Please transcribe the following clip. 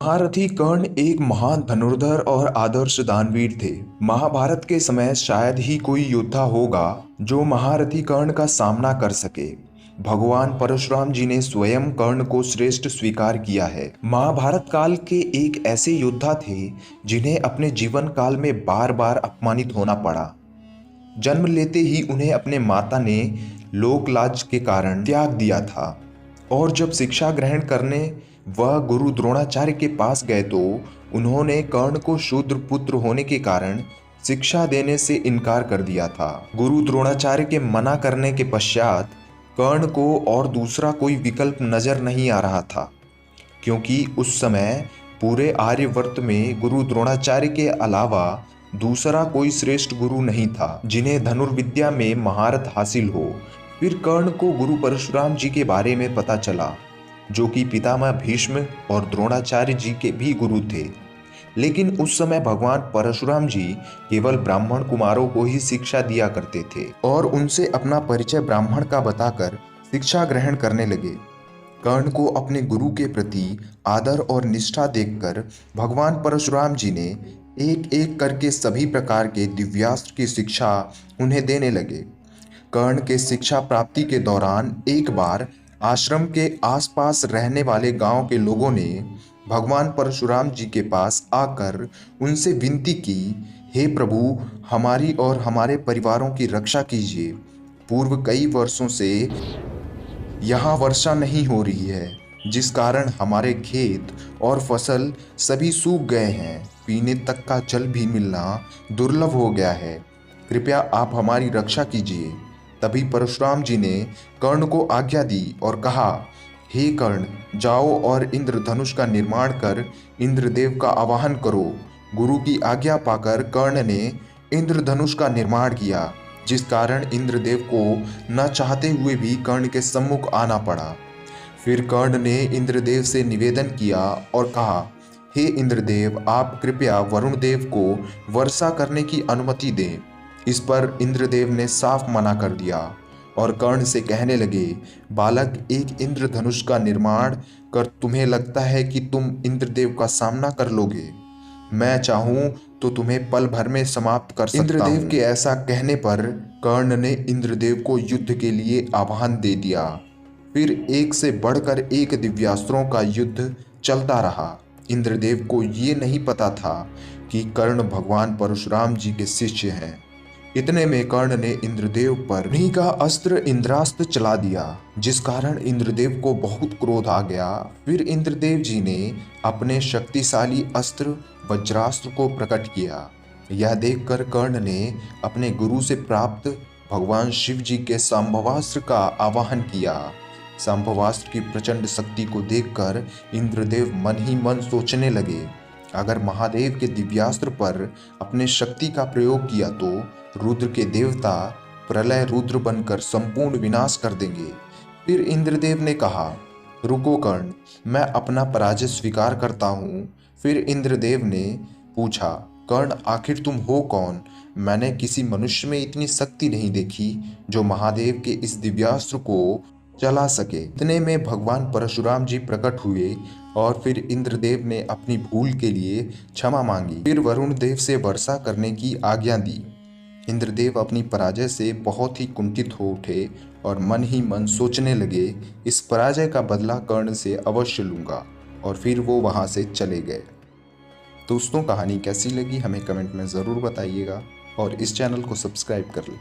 महारथी कर्ण एक महान धनुर्धर और आदर्श दानवीर थे। महाभारत के समय शायद ही कोई योद्धा होगा जो महारथी कर्ण का सामना कर सके। भगवान परशुराम जी ने स्वयं कर्ण को श्रेष्ठ स्वीकार किया है। महाभारत काल के एक ऐसे योद्धा थे जिन्हें अपने जीवन काल में बार बार अपमानित होना पड़ा। जन्म लेते ही उन्हें अपने माता ने लोकलाज के कारण त्याग दिया था और जब शिक्षा ग्रहण करने वह गुरु द्रोणाचार्य के पास गए तो उन्होंने कर्ण को शूद्र पुत्र होने के कारण शिक्षा देने से इनकार कर दिया था। गुरु द्रोणाचार्य के मना करने के पश्चात कर्ण को और दूसरा कोई विकल्प नजर नहीं आ रहा था, क्योंकि उस समय पूरे आर्यवर्त में गुरु द्रोणाचार्य के अलावा दूसरा कोई श्रेष्ठ गुरु नहीं था जिन्हें धनुर्विद्या में महारत हासिल हो। फिर कर्ण को गुरु परशुराम जी के बारे में पता चला, जो कि पितामह भीष्म और द्रोणाचार्य जी के भी गुरु थे। लेकिन उस समय भगवान परशुराम जी केवल ब्राह्मण कुमारों को ही शिक्षा दिया करते थे और उनसे अपना परिचय ब्राह्मण का बताकर शिक्षा ग्रहण करने लगे। कर्ण को अपने गुरु के प्रति आदर और निष्ठा देखकर भगवान परशुराम जी ने एक एक करके सभी प्रकार के दिव्यास्त्र की शिक्षा उन्हें देने लगे। कर्ण के शिक्षा प्राप्ति के दौरान एक बार आश्रम के आसपास रहने वाले गांव के लोगों ने भगवान परशुराम जी के पास आकर उनसे विनती की, हे प्रभु, हमारी और हमारे परिवारों की रक्षा कीजिए। पूर्व कई वर्षों से यहाँ वर्षा नहीं हो रही है, जिस कारण हमारे खेत और फसल सभी सूख गए हैं। पीने तक का जल भी मिलना दुर्लभ हो गया है। कृपया आप हमारी रक्षा कीजिए। तभी परशुराम जी ने कर्ण को आज्ञा दी और कहा, हे कर्ण, जाओ और इंद्रधनुष का निर्माण कर इंद्रदेव का आवाहन करो। गुरु की आज्ञा पाकर कर्ण ने इंद्रधनुष का निर्माण किया, जिस कारण इंद्रदेव को न चाहते हुए भी कर्ण के सम्मुख आना पड़ा। फिर कर्ण ने इंद्रदेव से निवेदन किया और कहा, हे इंद्रदेव, आप कृपया वरुण देव को वर्षा करने की अनुमति दें। इस पर इंद्रदेव ने साफ मना कर दिया और कर्ण से कहने लगे, बालक, एक इंद्रधनुष का निर्माण कर तुम्हें लगता है कि तुम इंद्रदेव का सामना कर लोगे? मैं चाहूं तो तुम्हें पल भर में समाप्त कर सकता हूं। इंद्रदेव के ऐसा कहने पर कर्ण ने इंद्रदेव को युद्ध के लिए आह्वान दे दिया। फिर एक से बढ़कर एक दिव्यास्त्रों का युद्ध चलता रहा। इंद्रदेव को ये नहीं पता था कि कर्ण भगवान परशुराम जी के शिष्य हैं। इतने में कर्ण ने इंद्रदेव पर उन्हीं का अस्त्र इंद्रास्त्र चला दिया, जिस कारण इंद्रदेव को बहुत क्रोध आ गया। फिर इंद्रदेव जी ने अपने शक्तिशाली अस्त्र वज्रास्त्र को प्रकट किया। यह देखकर कर्ण ने अपने गुरु से प्राप्त भगवान शिव जी के संभवास्त्र का आवाहन किया। संभवास्त्र की प्रचंड शक्ति को देखकर इंद्रदेव मन ही मन सोचने लगे, अगर महादेव के दिव्यास्त्र पर अपने शक्ति का प्रयोग किया तो रुद्र के देवता प्रलय रुद्र बनकर संपूर्ण विनाश कर देंगे। फिर इंद्रदेव ने कहा, रुको कर्ण, मैं अपना पराजय स्वीकार करता हूँ। फिर इंद्रदेव ने पूछा, कर्ण, आखिर तुम हो कौन? मैंने किसी मनुष्य में इतनी शक्ति नहीं देखी जो महादेव के इस दिव्यास्त्र को चला सके। इतने में भगवान परशुराम जी प्रकट हुए और फिर इंद्रदेव ने अपनी भूल के लिए क्षमा मांगी। फिर वरुण देव से वर्षा करने की आज्ञा दी। इंद्रदेव अपनी पराजय से बहुत ही कुंठित हो उठे और मन ही मन सोचने लगे, इस पराजय का बदला कर्ण से अवश्य लूंगा। और फिर वो वहां से चले गए। दोस्तों, कहानी कैसी लगी हमें कमेंट में ज़रूर बताइएगा और इस चैनल को सब्सक्राइब कर लें।